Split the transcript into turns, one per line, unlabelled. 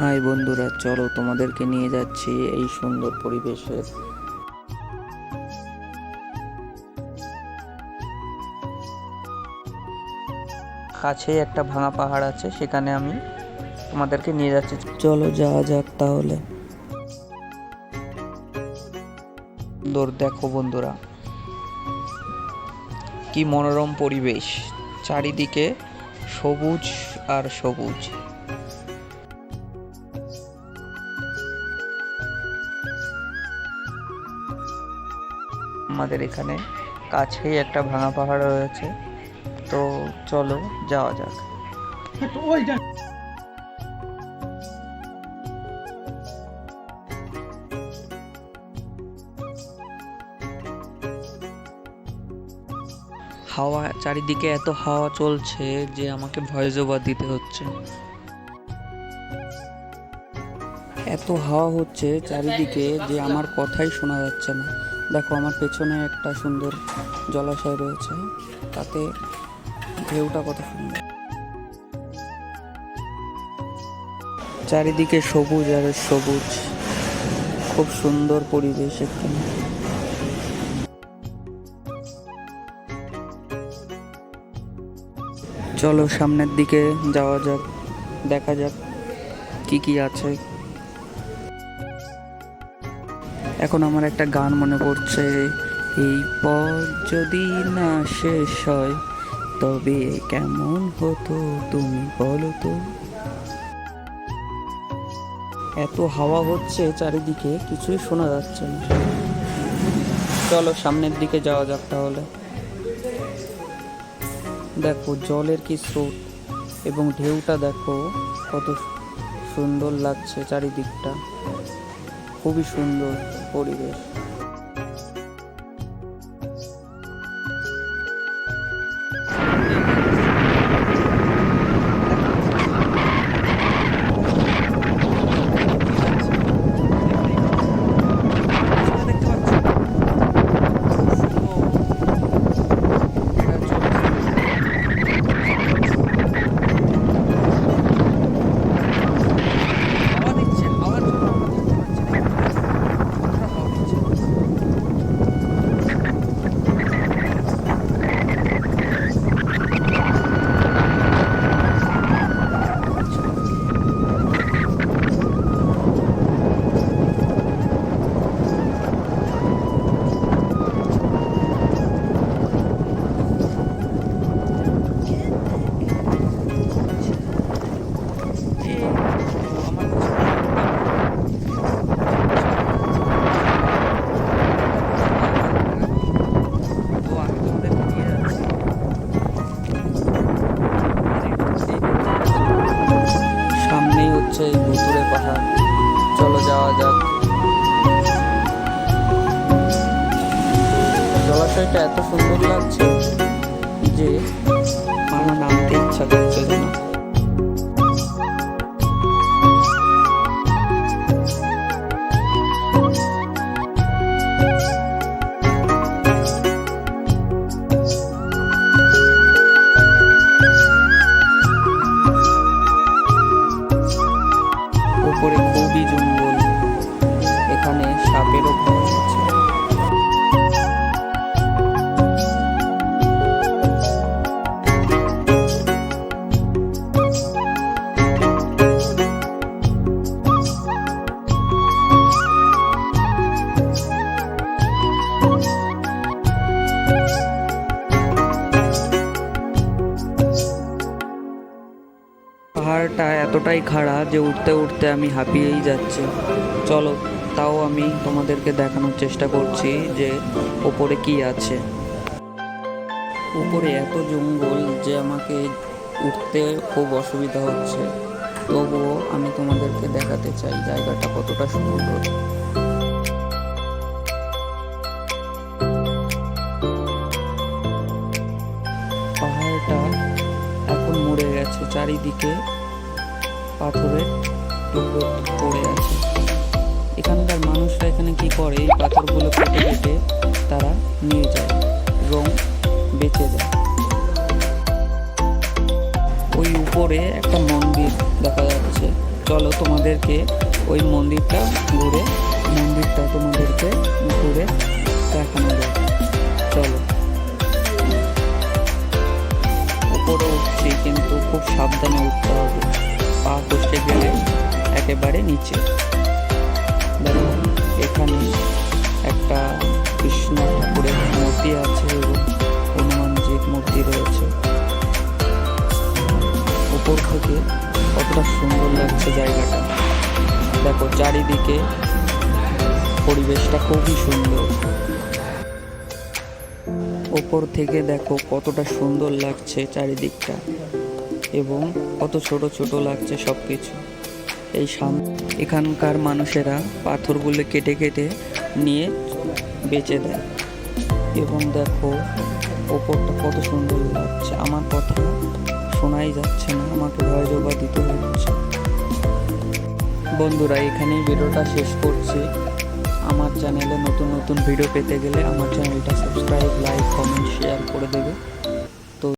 High বন্ধুরা, চলো তোমাদেরকে নিয়ে যাচ্ছি এই সুন্দর পরিবেশের কাছেই একটা ভাঙা পাহাড় আছে, সেখানে আমি তোমাদেরকে নিয়ে যাচ্ছি। চলো যাওয়া যাক তাহলে। সুন্দর দেখো বন্ধুরা, কি মনোরম পরিবেশ, চারিদিকে সবুজ আর সবুজ। আমাদের এখানে কাছেই একটা ভাঙা পাহাড় রয়েছে, তো চলো যাওয়া যাক। হাওয়া চারিদিকে এত হাওয়া চলছে যে আমাকে ভয়েস ওভার দিতে হচ্ছে, এত হাওয়া হচ্ছে চারিদিকে যে আমার কথাই শোনা যাচ্ছে না। দেখো আমার পেছনে একটা সুন্দর জলাশয় রয়েছে, তাতে ঢেউটা কত সুন্দর, চারিদিকে সবুজ আর সবুজ, খুব সুন্দর পরিবেশ এখানে। চলো সামনের দিকে যাওয়া যাক, দেখা যাক কি কি আছে। এখন আমার একটা গান মনে পড়ছে, এই পথ যদি না শেষ হয় তবে কেমন হতো তুমি বলো তো। এত হাওয়া হচ্ছে চারিদিকে, কিছুই শোনা যাচ্ছে না। চলো সামনের দিকে যাওয়া যাক তাহলে। দেখো জলের কি স্রোত এবং ঢেউটা দেখো কত সুন্দর লাগছে, চারিদিকটা খুবই সুন্দর পরিবেশ। সামনেই হচ্ছে এই ভুতুড়ে পাহাড়, চলো যাওয়া যাক। জলাশয়টা এত সুন্দর লাগছে যে আমার নামতে ইচ্ছা করছে না। উপরে খুবই জঙ্গল, এখানে সাপেরও ভয় আছে। পাহাড়টা এতটাই খাড়া যে উঠতে উঠতে আমি হাঁপিয়েই যাচ্ছি। চলো তাও আমি তোমাদেরকে দেখানোর চেষ্টা করছি যে ওপরে কি আছে। উপরে এত জঙ্গল যে আমাকে উঠতে খুব অসুবিধা হচ্ছে, তবুও আমি তোমাদেরকে দেখাতে চাই জায়গাটা কতটা সুন্দর। পাহাড়টা এখন মরে গেছে, চারিদিকে পাথরের টুকরো পড়ে আছে। এখানকার মানুষরা এখানে কি করে, এই পাথরগুলো কেটে কেটে তারা নিয়ে যায় এবং বেচে দেয়। ওই উপরে একটা মন্দির দেখা যাচ্ছে, চলো তোমাদেরকে ওই মন্দিরটা তোমাদেরকে ঘুরে দেখানো যায়। চলো, উপরে উঠছি কিন্তু খুব সাবধানে উঠতে হবে, পা খসে গেলে একেবারে নিচে। দেখো এখানে একটা কৃষ্ণ ঠাকুরের মূর্তি আছে এবং হনুমানজির মূর্তি রয়েছে। উপর থেকে কতটা সুন্দর লাগছে জায়গাটা। দেখো চারিদিকে পরিবেশটা খুবই সুন্দর। উপর থেকে দেখো কতটা সুন্দর লাগছে চারিদিকটা এবং কত ছোট ছোট লাগছে সব কিছু। এখানকার মানুষেরা পাথরগুলো কেটে কেটে নিয়ে বেচে দেয় এবং দেখো ওপরটা কত সুন্দর লাগছে। আমার কথা শোনাই যাচ্ছে না, আমাকে ভয়েস ওভার দিতে হচ্ছে। বন্ধুরা, এখানেই ভিডিওটা শেষ করছি। আমার চ্যানেলে নতুন নতুন ভিডিও পেতে গেলে আমার চ্যানেলটা সাবস্ক্রাইব, লাইক, কমেন্ট, শেয়ার করে দেবে।